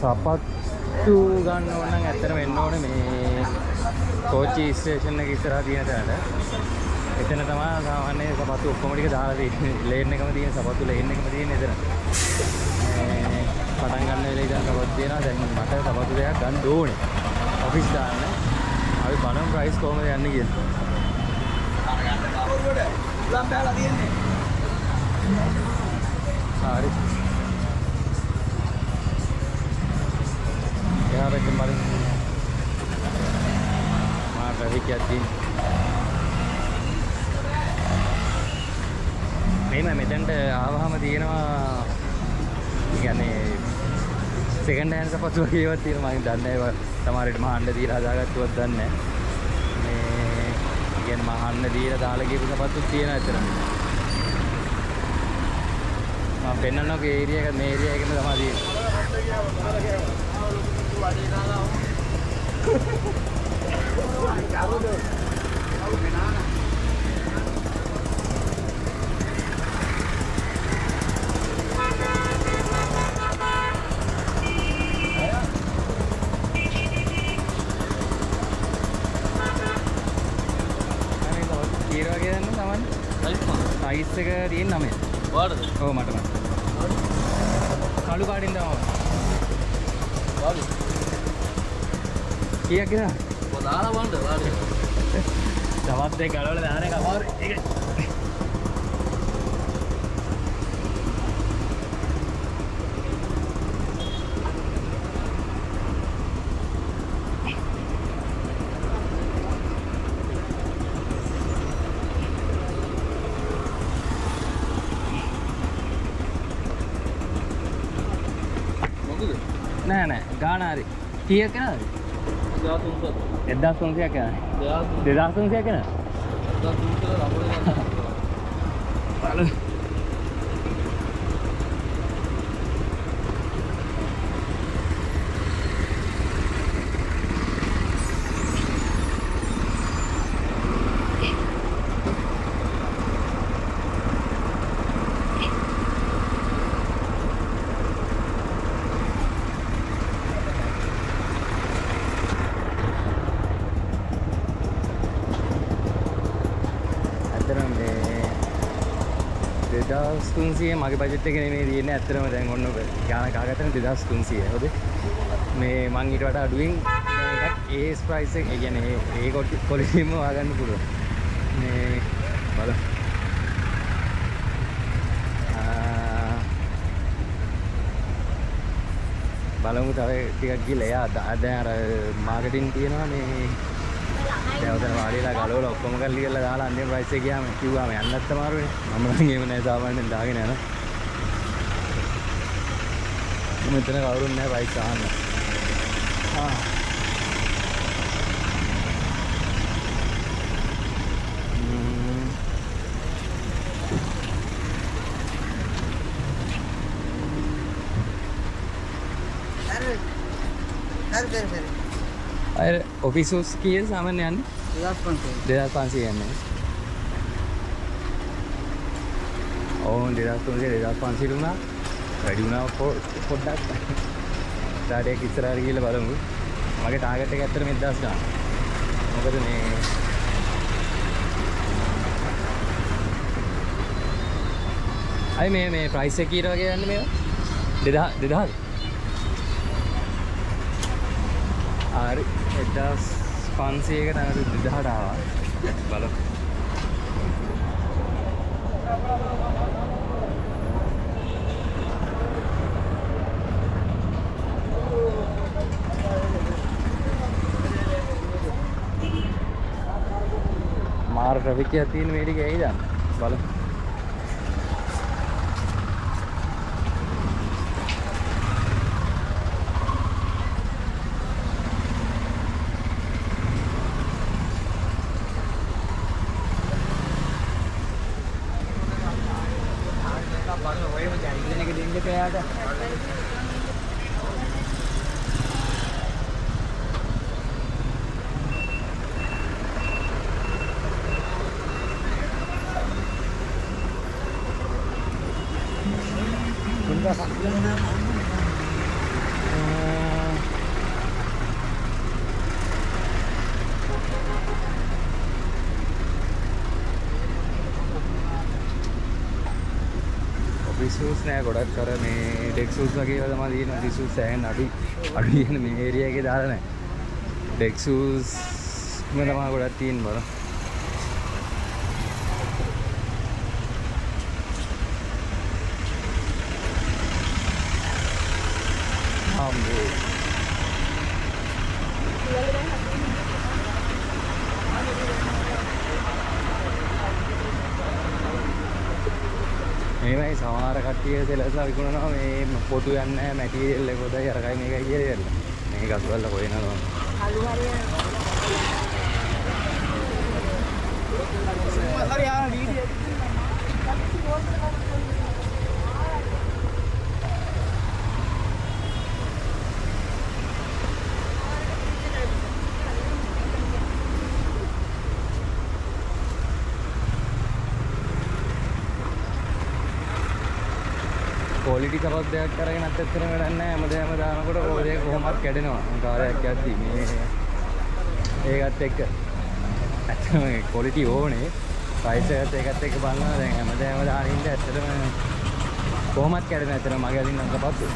සපත්තු ගන්න ඕන නම් ඇත්තටම එන්න ඕනේ මේ කෝච්චි ස්ටේෂන් එක ඉස්සරහා තියෙන තැනට. එතන තමයි සාමාන්‍ය සපත්තු ඔක්කොම ටික දාලා තියෙන්නේ. ලේන් එකම තියෙන සපත්තු ලේන් එකම තියෙන එතන. පටන් ගන්න වෙලේ ඉඳන් සපත්තු තියෙනවා. දැන් මට සපත්තු දෙකක් ගන්න ඕනේ. ඔෆිස් දාන්න. අපි බලමු ප්‍රයිස් කොහමද යන්නේ කියලා. උලම් බෑලා තියෙන්නේ. හරි. එහා පැත්තෙන් බලමු. මා ට්‍රැෆික් එකක් තියෙනවා. මෙන්න මෙතනට ආවහම තියෙනවා කියන්නේ සෙකන්ඩ් හෑන්ඩ් සපත්තු වගේ ඒවා තියෙනවා. මම දන්නේ නැහැ. සමහර විට මහන්න දීලා හදාගත්තවත් දන්නේ නැහැ. මේ කියන්නේ මහන්න දීලා දාලා ගියපු සපත්තු තියෙනවා ඇතර. මම පෙන්නන්නකො ඒ ඒරියා එක මේ ඒරියා එකම තමයි තියෙන්නේ. සයිස් එක තියෙන 9. ඔයාලද? ඔව් මට. කළු කාඩින් තමයි. වාලු. කීයක් ගියා? ඔය දාලා වන්ද වාලු. තවත් දෙක ගලවලා දාන එක අමාරු. ඒක නෑ නෑ ගාන හරි කීයක් යනවද 1300ක් යනවා 2300ක් යනවා 2300 2300 මගේ බජට් එක නෙමෙයි තියෙන්නේ ඇත්තටම දැන් ඔන්න ගාන කාගත්තන 2300 හොද මේ මං ඊට වඩා අඩුවෙන් එකක් ඒස් ප්‍රයිස් එක කියන්නේ ඒ ක්වොලිටිම හොයාගන්න පුළුවන් මේ බලමු තව ටිකක් ගිහලා එයා දැන් අර මාකටිං තියෙනවා මේ දැන් උතන වාඩිලා ගලවලා ඔක්කොම කරලා දාලා අන්තිම ප්‍රයිස් එක ගියාම කිව්වාම යන්නත් අමාරුනේ. මම නම් එහෙම නැහැ සාමාන්‍යයෙන් දාගෙන යනවා. මෙතන කවුරුත් නැහැ ප්‍රයිස් අහන්න. සර් අර ඔෆිස් කීයද සාමාන්‍ය යන්නේ 2500 යන්නේ. ඕන් 2300 2500 වුණා. වැඩි වුණා පොඩ්ඩක්. ඩාඩියක් ඉස්සරහට ගිහලා බලමු. මගේ ටාගට් එක ඇත්තට 1000 ගන්න. මොකද මේ අයි මේ ප්‍රයිස් එක කීයට වගේ යන්නේ මේවා 2000 හරි 1500කට අර 2000ට ආවා බලමු මාර ට්‍රැෆික් එකක් තියෙන මේ ටික ඇයිද බලමු රිසෝස් නෑ ගොඩක් කර මේ ඩෙක්සූස් වගේ ඒවා තමයි තියෙන රිසෝස් සෑහෙන අඩු කියන මේ ඒරියා එකේ දාලා නෑ ඩෙක්සූස් මේ තමයි ගොඩක් තියෙන බර ආම්බෝ මේවයි සමහර කට්ටිය සෙලසලා විකුණනවා මේ පොතු යන්නේ නැහැ මැටීරියල් එක පොඩයි අරකයි මේකයි කියලා. මේක අසවල කොහෙනද? අලු හරිය. හරි ආ වීඩියෝ ක්වොලිටි සපත්යක් කරගෙන ඇත්තටම වැඩක් නැහැ හැමදේම දානකොට ඔය දෙක කොහොමවත් කැඩෙනවා කාර්යයක් යද්දි මේ ඒකත් එක්ක ඇත්තටම ක්වොලිටි ඕනේ ප්‍රයිස් එකත් ඒකත් එක්ක බලනවා දැන් හැමදේම දාන ඉන්න ඇත්තටම කොහොමවත් කැඩෙන්නේ ඇත්තටම මගේ අදින්න අතපත්තු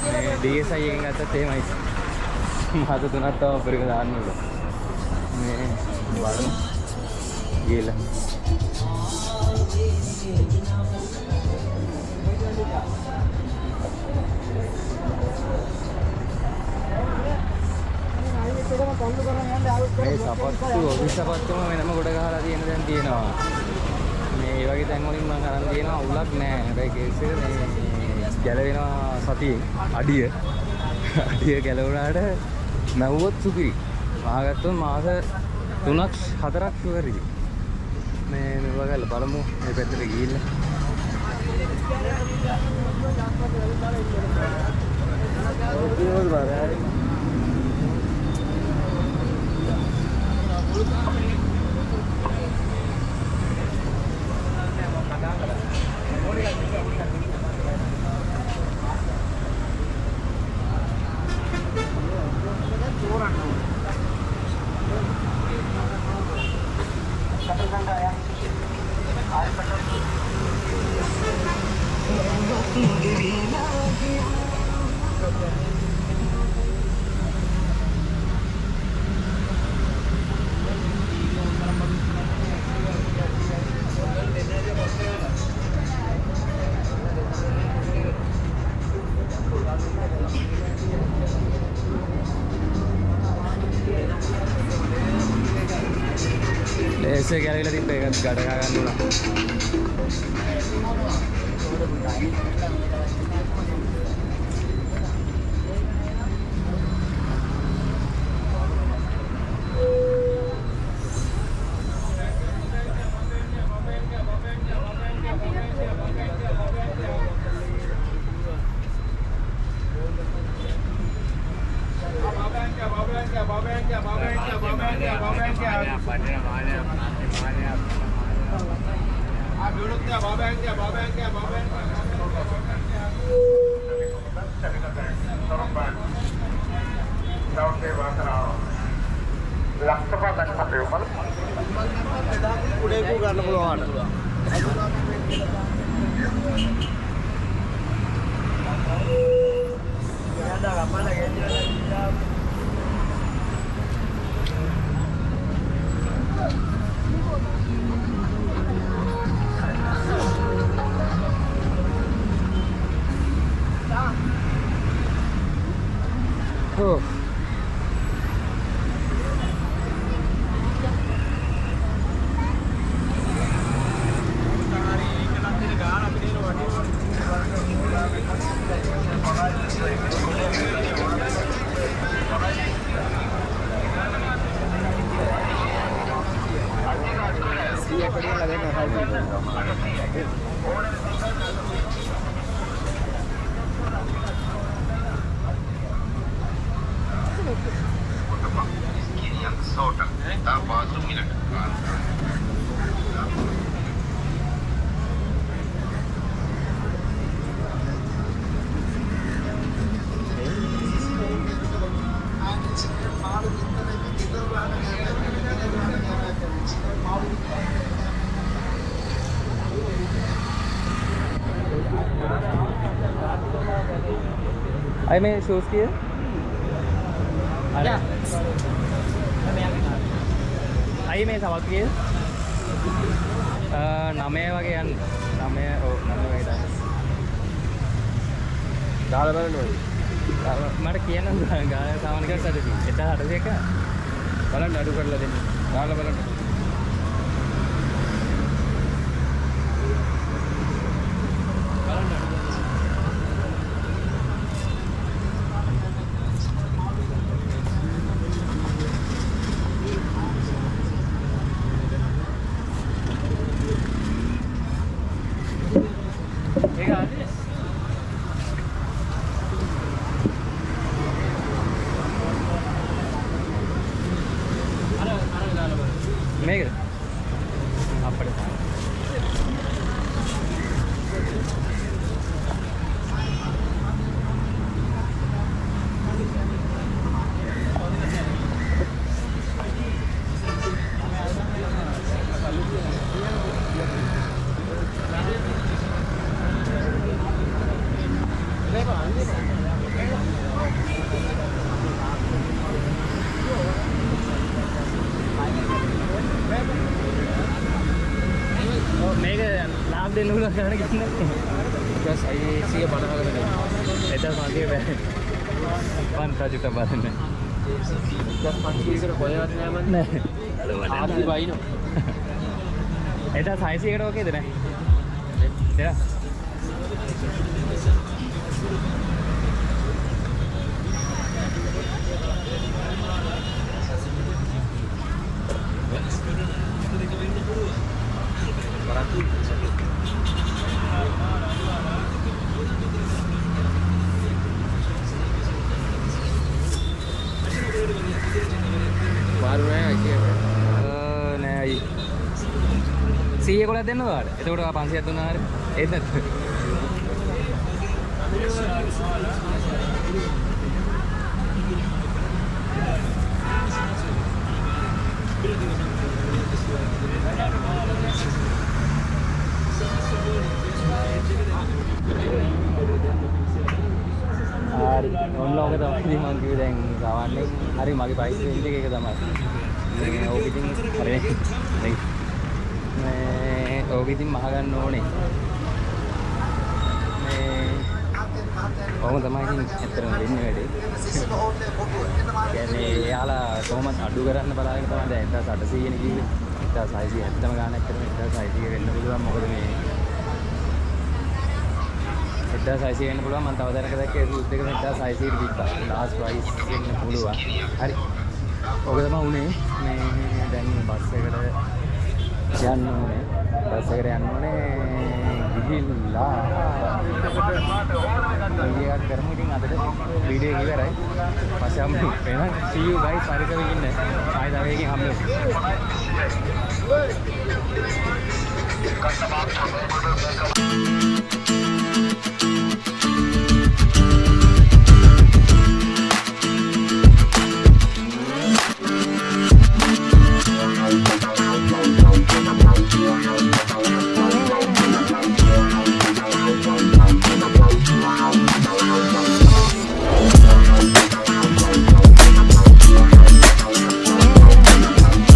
මේ DSi එකෙන් ගත්තත් එහෙමයි මාස 3ක් තව පරික දාන්න ඕන මේ බලමු ගිහලා මේ සපත්තු ඔෆිස් සපත්තුම වෙනම ගොඩ ගහලා තියෙන දැන් තියෙනවා මේ වගේ තැන් වලින් මම අරන් තියෙනවා උලක් නෑ හැබැයි කේස් එක මේ ගැලවෙනවා සතියේ අඩිය ගැලවුණාට නැවුවොත් සුපිරි මහගත්තොත් මාස 3ක් 4ක් ෂුවර් ඉති මේ මේවා ගාලා බලමු මේ පැත්තට ගිහිල්ලා ඔය බලන්න ऐसे क्या लगता है पेगन गाड़ा का गाना අය මේ ෂූස් කීයද? අර අය මේ සමත් කීයද? 9 වගේ යන්න. 9 ඔව් 9 වගේ දාන්න. දාලා බලන්න ඕනේ. මට කියන්න ගාන සාමාන්‍ය කරලා සැදෙති. 1801 බලන්න අඩු කරලා දෙන්න. දාලා බලන්න. මේකද? අපිට මේක ලාභ දෙන්න උන ගන්න ගන්න. ඊට අයි 150 ගන්න. එතන මාගේ බෑ. පන් ප්‍රජෙක්ට් බලන්න. ඊට 500කට කොහෙවත් නෑ මන්. නෑ. ආපි වයින්ෝ. එතන 600කට ඕකේද නෑ? එයා මාරු නෑ අයියේ නෑ අයි 100 කොලක් දෙන්න ඔයාලට. එතකොට 500ක් දුන්නා හරිය. ඒත් නැත්. හරි ඔන්නෝක තමයි ඉතින් මම කිව්වේ දැන් සාමාන්‍යයෙන් හරි මගේ ප්‍රයිස් රේන්ජ් එක තමයි. ඉතින් ඕක ඉතින් හරි මේ ඕක ඉතින් මහ ගන්න ඕනේ. මේ කොහොම තමයි ඉතින් ඇත්තටම වෙන්නේ වැඩේ. කියන්නේ එයාලා කොහොමද අඩු කරන්න බලාගෙන තමයි දැන් 1800 නේ කිව්වේ. 1670 ගානක් ඇත්තටම 1600 වෙන්න පුළුවන්. මොකද මේ 1600 වෙන්න පුළුවන්. මම තව දැනක දැක්කේ සූට් එක 1600 ට තිබ්බා. ලාස්ට් ප්‍රයිස් වෙන්න පුළුවන්. හරි. ඔක තමයි උනේ. මේ දැන් බස් එකට යන්න ඕනේ. බස් එකට යන්න ඕනේ. ගිහිල්ලා ඊයක් කරමු. ඉතින් අදට වීඩියෝ එක ඉවරයි. පස්සේ අපි වෙන see you guys පරිකවෙ ඉන්න. ආයෙ තව එකකින් හම්බෙමු.